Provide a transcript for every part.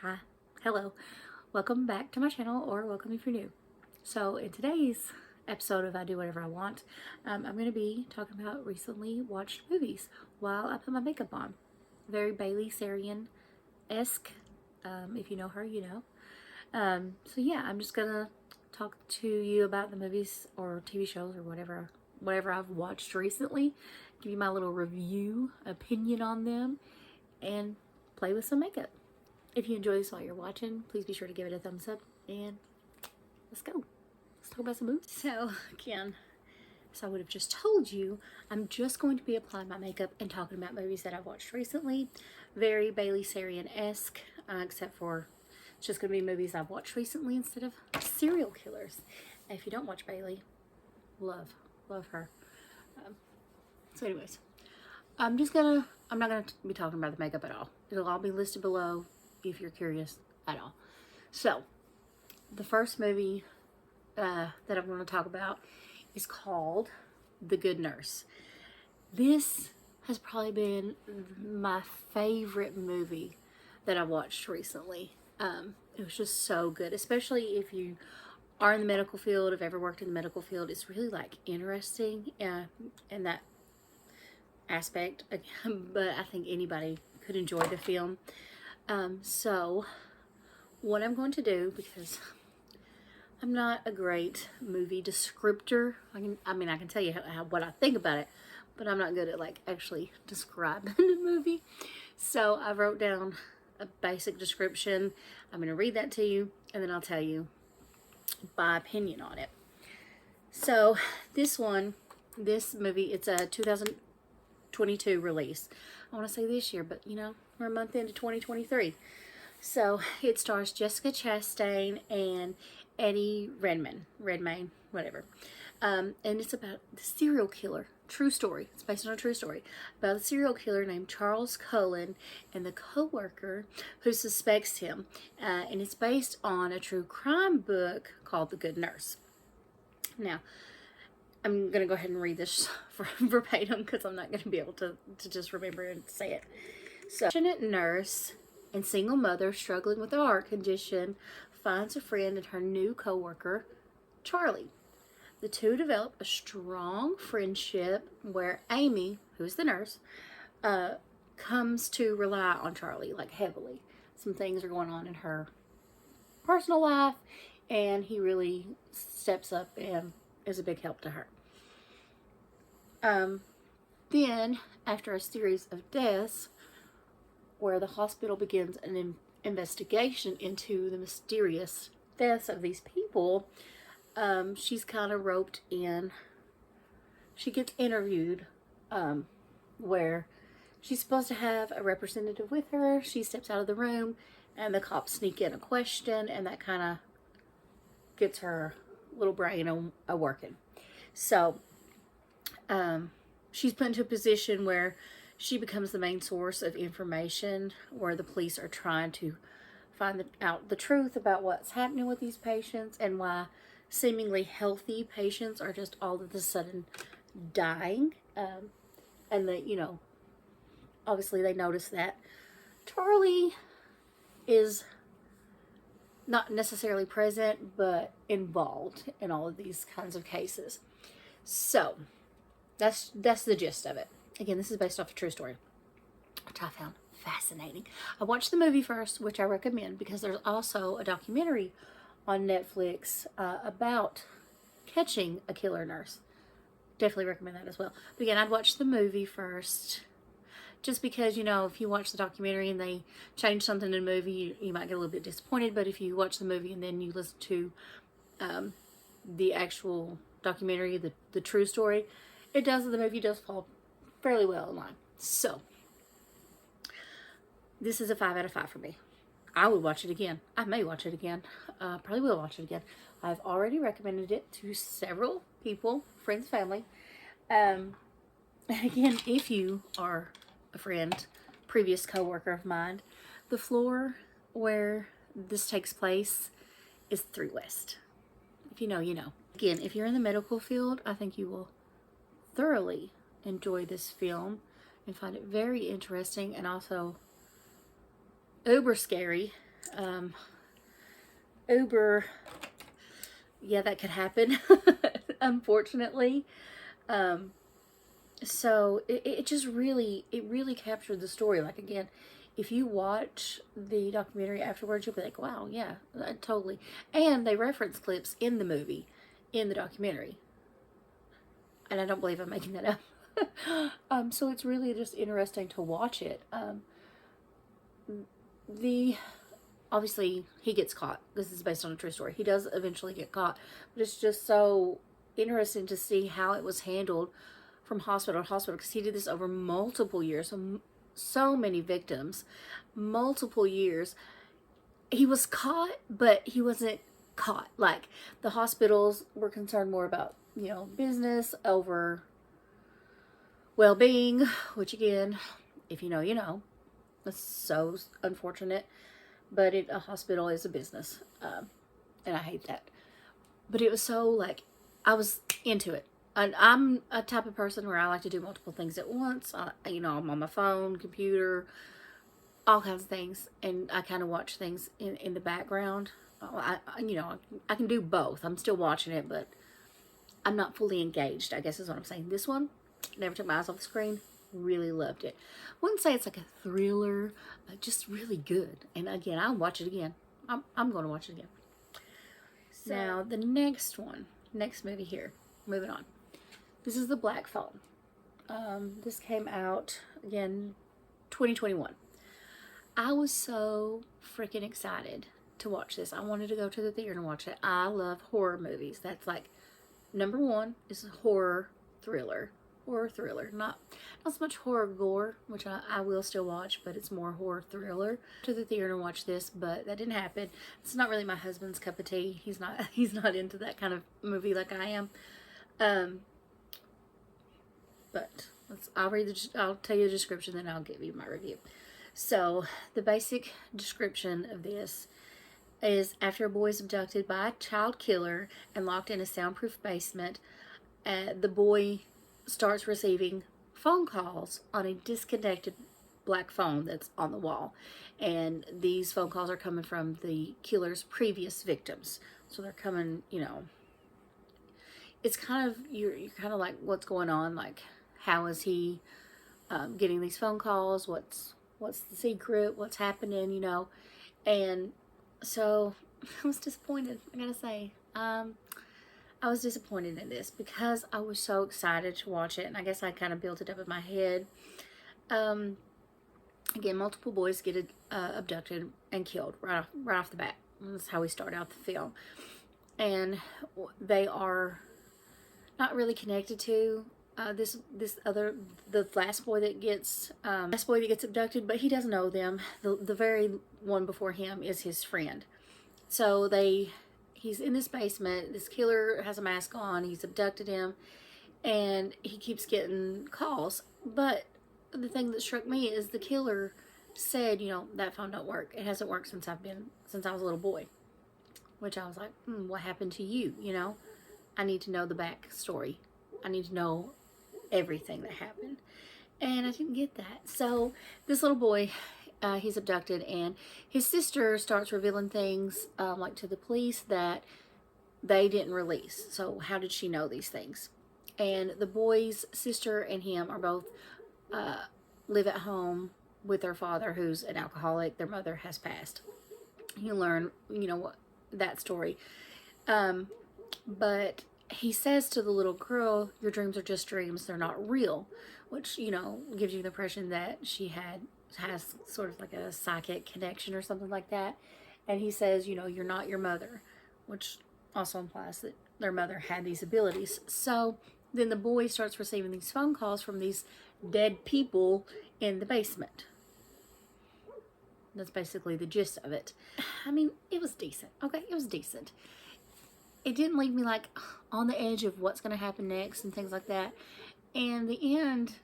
Hi, hello, welcome back to my channel, or welcome if you're new. So in today's episode of I Do Whatever I Want, I'm going to be talking about recently watched movies while I put my makeup on. Very Bailey Sarian-esque. If you know her, you know. So yeah, I'm just going to talk to you about the movies or TV shows or whatever I've watched recently, give you my little review opinion on them, and play with some makeup. If you enjoy this while you're watching, please be sure to give it a thumbs up, and let's go. Let's talk about some movies. So again, as I would have just told you, I'm just going to be applying my makeup and talking about movies that I've watched recently. Very Bailey Sarian-esque, except for it's just going to be movies I've watched recently instead of serial killers. And if you don't watch Bailey, love her. So anyways, I'm not going to be talking about the makeup at all. It'll all be listed below if you're curious at all. So, the first movie that I'm going to talk about is called The Good Nurse. This has probably been my favorite movie that I watched recently. It was just so good, especially if you are in the medical field, have ever worked in the medical field. It's really like interesting in that aspect, but I think anybody could enjoy the film. So what I'm going to do, because I'm not a great movie descriptor, I can tell you what I think about it, but I'm not good at like actually describing the movie. So I wrote down a basic description. I'm going to read that to you, and then I'll tell you my opinion on it. So this movie, it's a 2022 release. I want to say this year, but you know, we're a month into 2023. So it stars Jessica Chastain and Eddie Redmayne, whatever. And it's about the serial killer. True story. It's based on a true story about a serial killer named Charles Cullen and the co-worker who suspects him. And it's based on a true crime book called The Good Nurse. Now, I'm going to go ahead and read this verbatim because I'm not going to be able to just remember and say it. So, a passionate nurse and single mother struggling with a heart condition finds a friend in her new co-worker, Charlie. The two develop a strong friendship where Amy, who's the nurse, comes to rely on Charlie, like heavily. Some things are going on in her personal life, and he really steps up and is a big help to her. Then, after a series of deaths, where the hospital begins an investigation into the mysterious deaths of these people, she's kind of roped in. She gets interviewed, where she's supposed to have a representative with her. She steps out of the room, and the cops sneak in a question, and that kind of gets her little brain a-working. So, she's put into a position where she becomes the main source of information, where the police are trying to find out the truth about what's happening with these patients and why seemingly healthy patients are just all of a sudden dying. And that, you know, obviously they notice that Charlie is not necessarily present, but involved in all of these kinds of cases. So that's the gist of it. Again, this is based off a true story, which I found fascinating. I watched the movie first, which I recommend, because there's also a documentary on Netflix about catching a killer nurse. Definitely recommend that as well. But again, I'd watch the movie first, just because, you know, if you watch the documentary and they change something in the movie, you might get a little bit disappointed. But if you watch the movie and then you listen to the actual documentary, the true story, the movie does fall fairly well in line. So, this is a 5 out of 5 for me. I would watch it again. I may watch it again. Probably will watch it again. I've already recommended it to several people, friends, family. Again, if you are a friend, previous co-worker of mine, the floor where this takes place is 3 West. If you know, you know. Again, if you're in the medical field, I think you will thoroughly enjoy this film and find it very interesting, and also uber scary Uber, yeah, that could happen, unfortunately. So it just really, it really captured the story. Like, again, if you watch the documentary afterwards, you'll be like, wow, yeah, totally. And they reference clips in the movie, in the documentary. And I don't believe I'm making that up. So it's really just interesting to watch it. Obviously, he gets caught. This is based on a true story. He does eventually get caught. But it's just so interesting to see how it was handled from hospital to hospital, because he did this over multiple years. So many victims, multiple years. He was caught, but he wasn't caught. Like, the hospitals were concerned more about, you know, business over well-being, which, again, if you know, you know. That's so unfortunate. But a hospital is a business, and I hate that. But it was so, like, I was into it. And I'm a type of person where I like to do multiple things at once. You know, I'm on my phone, computer, all kinds of things, and I kind of watch things in the background. You know, I can do both. I'm still watching it, but I'm not fully engaged, I guess is what I'm saying. This one, never took my eyes off the screen. Really loved it. Wouldn't say it's like a thriller, but just really good. And again, I'll watch it again. I'm going to watch it again. So, now the next movie here. Moving on. This is The Black Phone. This came out again 2021. I was so freaking excited to watch this. I wanted to go to the theater and watch it. I love horror movies. That's like number one is a horror thriller. Not so much horror gore, which I will still watch, but it's more horror thriller. To the theater and watch this, but that didn't happen. It's not really my husband's cup of tea. He's not into that kind of movie like I am. But I'll tell you the description, then I'll give you my review. So the basic description of this is: after a boy is abducted by a child killer and locked in a soundproof basement, the boy starts receiving phone calls on a disconnected black phone that's on the wall. And these phone calls are coming from the killer's previous victims. So they're coming, you know, it's kind of, you're kind of like, what's going on? Like, how is he getting these phone calls? What's the secret? What's happening, you know? And so I was disappointed, I gotta say. I was disappointed in this because I was so excited to watch it, and I guess I kind of built it up in my head. Again, multiple boys get abducted and killed right off the bat. That's how we start out the film, and they are not really connected to the last boy that gets abducted, but he doesn't know them. The very one before him is his friend. So he's in this basement. This killer has a mask on. He's abducted him, and he keeps getting calls. But the thing that struck me is the killer said, you know, that phone don't work. It hasn't worked since I was a little boy. Which I was like, what happened to you? You know, I need to know the backstory. I need to know everything that happened. And I didn't get that. So this little boy, he's abducted, and his sister starts revealing things like to the police that they didn't release. So how did she know these things? And the boy's sister and him are both live at home with their father, who's an alcoholic. Their mother has passed. You learn, you know, that story. But he says to the little girl, your dreams are just dreams, they're not real, which, you know, gives you the impression that she has sort of like a psychic connection or something like that. And he says, you know, you're not your mother, which also implies that their mother had these abilities. So then the boy starts receiving these phone calls from these dead people in the basement. That's basically the gist of it. I mean, it was decent. Okay, it was decent. It didn't leave me like on the edge of what's going to happen next and things like that. And the end,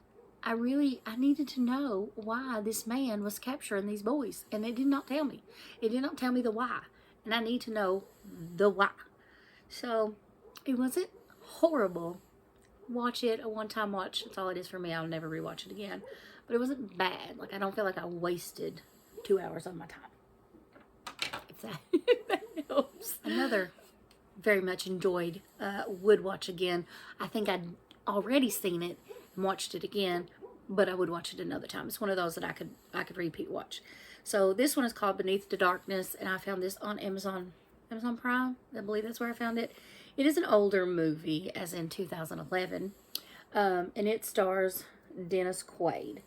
I needed to know why this man was capturing these boys. And it did not tell me. It did not tell me the why. And I need to know the why. So, it wasn't horrible. Watch it, a one-time watch. That's all it is for me. I'll never rewatch it again. But it wasn't bad. Like, I don't feel like I wasted 2 hours of my time. that helps. Another very much enjoyed, would watch again. I think I'd already seen it and watched it again, but I would watch it another time. It's one of those that I could repeat watch. So this one is called Beneath the Darkness, and I found this on Amazon Prime. I believe that's where I found it. It is an older movie, as in 2011, and it stars Dennis Quaid.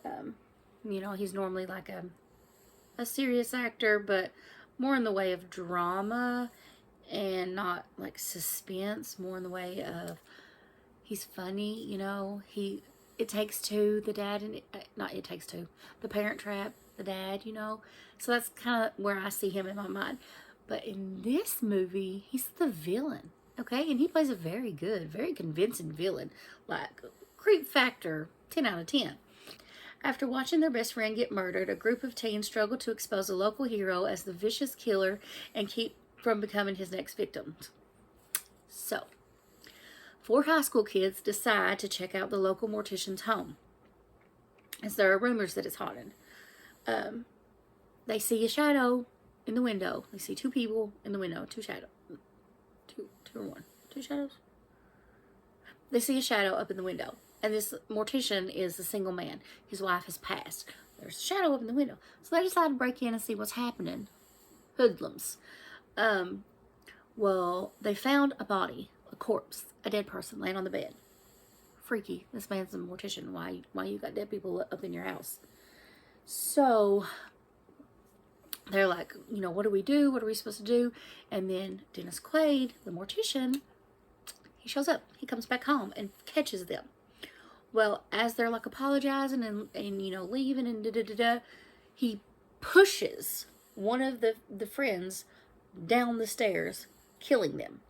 You know, he's normally like a serious actor, but more in the way of drama and not like suspense, more in the way of he's funny, you know. It Takes Two, the dad, and not It Takes Two, The Parent Trap, the dad, you know. So that's kind of where I see him in my mind. But in this movie, he's the villain, okay? And he plays a very good, very convincing villain. Like, creep factor, 10 out of 10. After watching their best friend get murdered, a group of teens struggle to expose a local hero as the vicious killer and keep from becoming his next victims. So, 4 high school kids decide to check out the local mortician's home, as there are rumors that it's haunted. They see a shadow in the window. They see 2 people in the window. 2 shadows. 2 or 1. 2 shadows? They see a shadow up in the window. And this mortician is a single man. His wife has passed. There's a shadow up in the window. So they decide to break in and see what's happening. Hoodlums. Well, they found a body, a corpse, a dead person laying on the bed. Freaky. This man's a mortician. Why you got dead people up in your house? So they're like, you know, what do we do? What are we supposed to do? And then Dennis Quaid, the mortician, he shows up. He comes back home and catches them. Well, as they're like apologizing and you know, leaving and da-da-da-da, he pushes one of the friends down the stairs, killing them.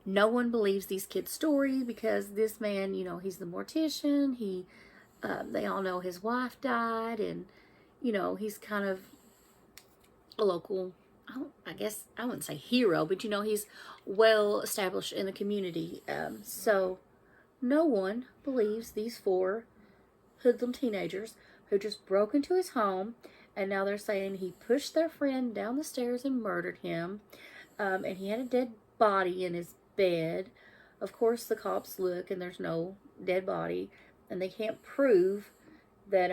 No one believes these kids' story because this man, you know, he's the mortician. They all know his wife died, and, you know, he's kind of a local, I guess I wouldn't say hero, but, you know, he's well established in the community. So no one believes these 4 hoodlum teenagers who just broke into his home, and now they're saying he pushed their friend down the stairs and murdered him, and he had a dead body in his bed. Of course, the cops look, and there's no dead body, and they can't prove that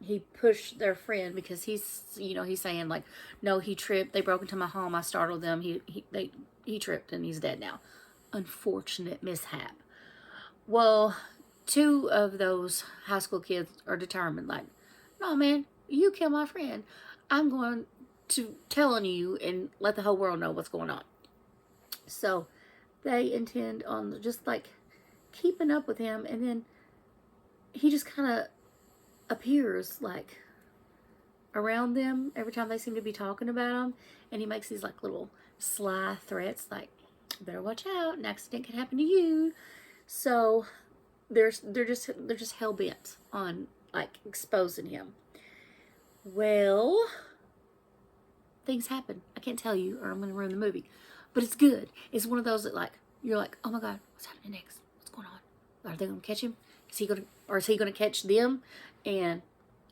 he pushed their friend because he's, you know, he's saying like, no, he tripped. They broke into my home. I startled them. He tripped, and he's dead now. Unfortunate mishap. Well, 2 of those high school kids are determined, like, no, man, you kill my friend. I'm going to tell on you and let the whole world know what's going on. So they intend on just like keeping up with him, and then he just kind of appears like around them every time they seem to be talking about him, and he makes these like little sly threats like, better watch out, an accident could happen to you. So they're just hell-bent on like exposing him. Well, things happen. I can't tell you or I'm gonna ruin the movie, but it's good. It's one of those that like, you're like, oh my god, what's happening next? What's going on? Are they gonna catch him? Is he gonna catch them? And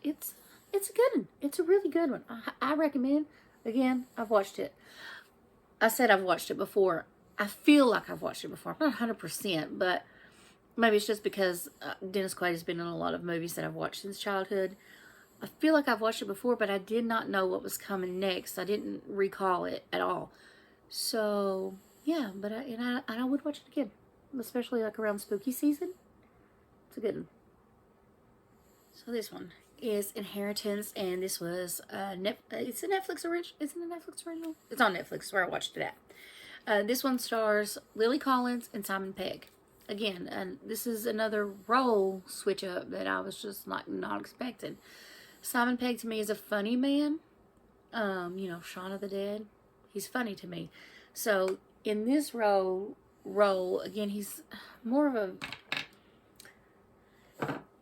it's a good one. It's a really good one. I recommend. Again, I've watched it. I said I've watched it before. I feel like I've watched it before. I'm not 100%, but maybe it's just because Dennis Quaid has been in a lot of movies that I've watched since childhood. I feel like I've watched it before, but I did not know what was coming next. I didn't recall it at all. So, yeah, but I would watch it again, especially like around spooky season. It's a good one. So this one is Inheritance, and this was it's a Netflix original. Is it a Netflix original? It's on Netflix, where I watched it at. This one stars Lily Collins and Simon Pegg. Again, and this is another role switch up that I was just like not expecting. Simon Pegg to me is a funny man. You know, Shaun of the Dead. He's funny to me. So in this role again, he's more of a.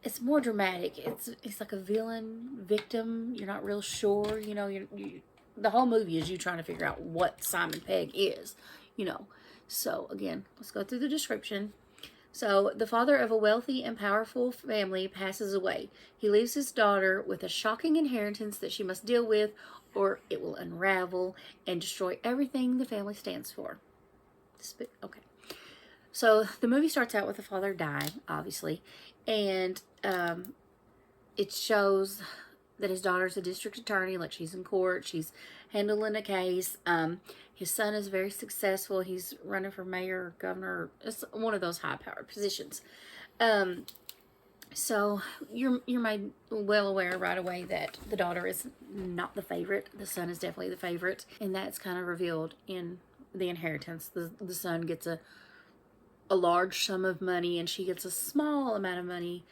It's more dramatic. It's like a villain, victim. You're not real sure. You know, the whole movie is you trying to figure out what Simon Pegg is. You know. So again, let's go through the description. So, the father of a wealthy and powerful family passes away. He leaves his daughter with a shocking inheritance that she must deal with, or it will unravel and destroy everything the family stands for. Okay. So, the movie starts out with the father dying, obviously, and it shows that his daughter's a district attorney, like she's in court, she's handling a case. His son is very successful. He's running for mayor or governor. It's one of those high-powered positions. So you're made well aware right away that the daughter is not the favorite. The son is definitely the favorite, and that's kind of revealed in the inheritance. The son gets a large sum of money, and she gets a small amount of money,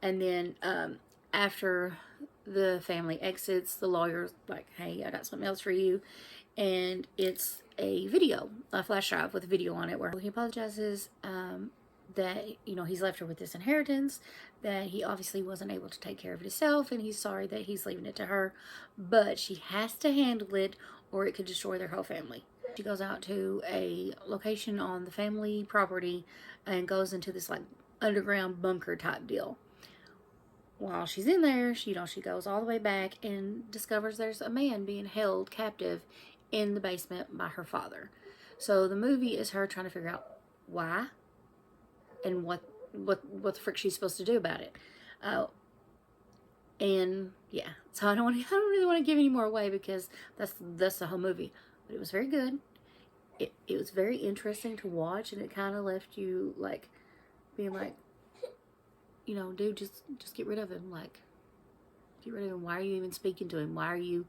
and then after the family exits, the lawyer's like, hey, I got something else for you. And it's a video, a flash drive with a video on it where he apologizes that, you know, he's left her with this inheritance, that he obviously wasn't able to take care of it himself, and he's sorry that he's leaving it to her, but she has to handle it or it could destroy their whole family. She goes out to a location on the family property and goes into this like underground bunker type deal. While she's in there, she goes all the way back and discovers there's a man being held captive in the basement by her father. So the movie is her trying to figure out why and what the frick she's supposed to do about it. And yeah, so I don't really want to give any more away because that's the whole movie. But it was very good. It was very interesting to watch, and it kind of left you like being like, you know, dude, just get rid of him. Like, get rid of him. Why are you even speaking to him? Why are you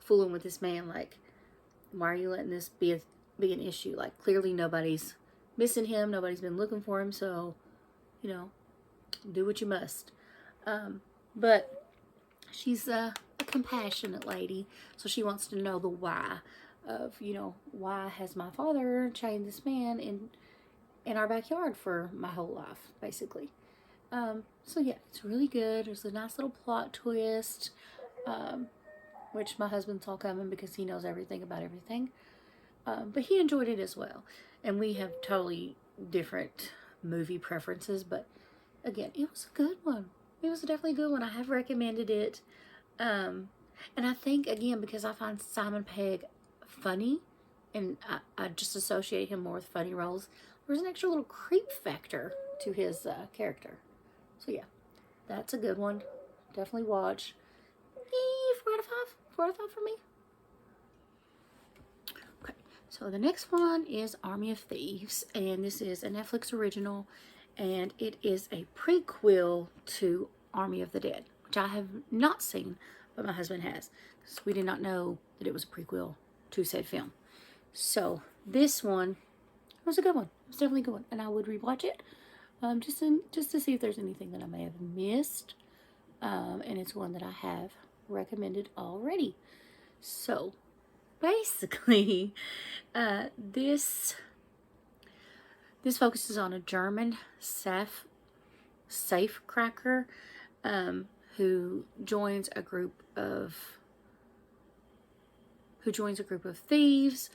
fooling with this man? Like, why are you letting this be an issue? Like, clearly nobody's missing him. Nobody's been looking for him. So, you know, do what you must. But she's a compassionate lady. So she wants to know the why of, you know, why has my father chained this man in our backyard for my whole life, basically. So yeah, it's really good. There's a nice little plot twist, which my husband saw coming because he knows everything about everything. But he enjoyed it as well. And we have totally different movie preferences, but again, it was a good one. It was definitely a good one. I have recommended it. And I think, again, because I find Simon Pegg funny, and I just associate him more with funny roles, there's an extra little creep factor to his character. So yeah, that's a good one. Definitely watch. 4 out of 5. 4 out of 5 for me. Okay, so the next one is Army of Thieves, and this is a Netflix original, and it is a prequel to Army of the Dead, which I have not seen, but my husband has. So we did not know that it was a prequel to said film. So this one was a good one. It was definitely a good one, and I would rewatch it. Just to see if there's anything that I may have missed. And it's one that I have recommended already. So, basically, this focuses on a German safecracker who joins a group of thieves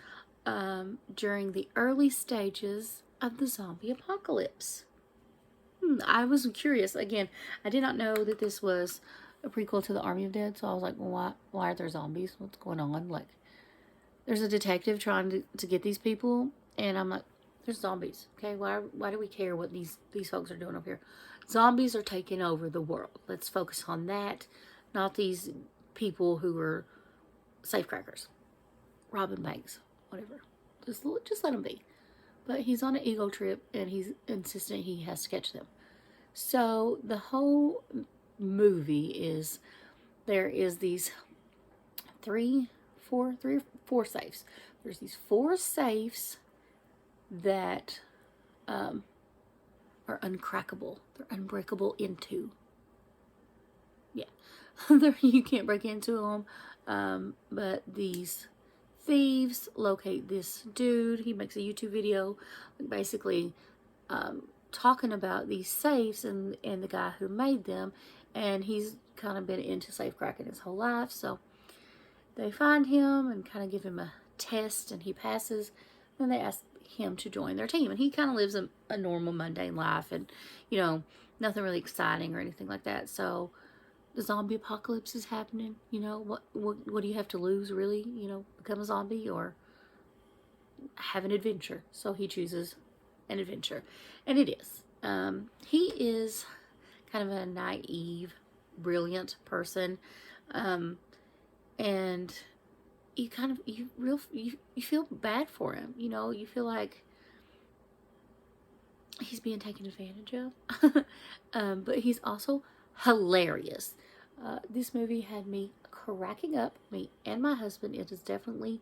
during the early stages of the zombie apocalypse. I was curious. Again, I did not know that this was a prequel to the Army of Dead, so I was like, well, why are there zombies? What's going on? Like, there's a detective trying to get these people, and I'm like, there's zombies. Okay, why do we care what these folks are doing up here? Zombies are taking over the world. Let's focus on that, not these people who are safecrackers, robbing banks, whatever. Just let them be. But he's on an ego trip, and he's insistent he has to catch them. So the whole movie is, there is these three or four safes. There's these 4 safes that are uncrackable. They're unbreakable into. Yeah, you can't break into them. But these thieves locate this dude. He makes a YouTube video basically talking about these safes and the guy who made them, and he's kind of been into safe cracking his whole life. So they find him and kind of give him a test, and he passes. Then him to join their team. And he kind of lives a normal, mundane life, and, you know, nothing really exciting or anything like that. So the zombie apocalypse is happening. You know, what do you have to lose, really? You know, become a zombie or have an adventure. So he chooses an adventure, and it is. He is kind of a naive, brilliant person, and you kind of you feel bad for him. You know, you feel like he's being taken advantage of. But he's also hilarious. This movie had me cracking up, me and my husband. It is definitely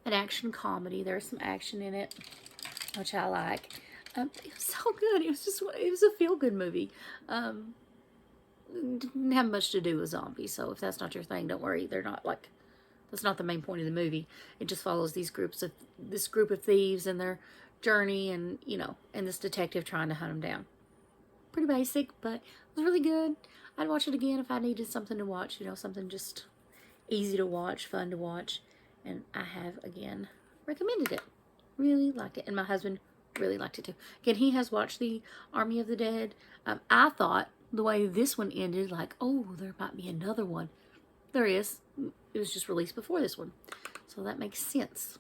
an action comedy. There's some action in it, which I like. It was so good. It was a feel-good movie. Didn't have much to do with zombies, so if that's not your thing, don't worry. They're not like, that's not the main point of the movie. It just follows this group of thieves and their journey, and, you know, and this detective trying to hunt them down. Pretty basic, but it was really good. I'd watch it again if I needed something to watch, you know, something just easy to watch, fun to watch. And I have, again, recommended it. Really liked it. And my husband really liked it too. Again, he has watched the Army of the Dead. I thought the way this one ended, like, oh, there might be another one. There is. It was just released before this one. So that makes sense.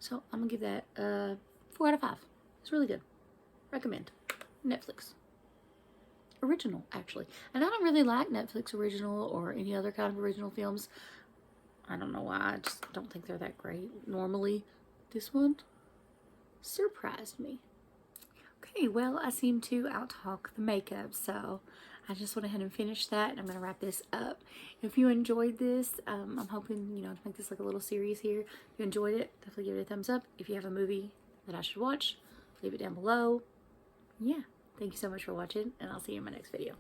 So I'm going to give that 4 out of 5. It's really good. Recommend. Netflix. Original, actually. And I don't really like Netflix original or any other kind of original films. I don't know why. I just don't think they're that great. Normally, this one surprised me. Okay, well, I seem to out-talk the makeup, so I just went ahead and finished that, and I'm going to wrap this up. If you enjoyed this, I'm hoping, you know, to make this like a little series here. If you enjoyed it, definitely give it a thumbs up. If you have a movie that I should watch, leave it down below. Yeah, thank you so much for watching, and I'll see you in my next video.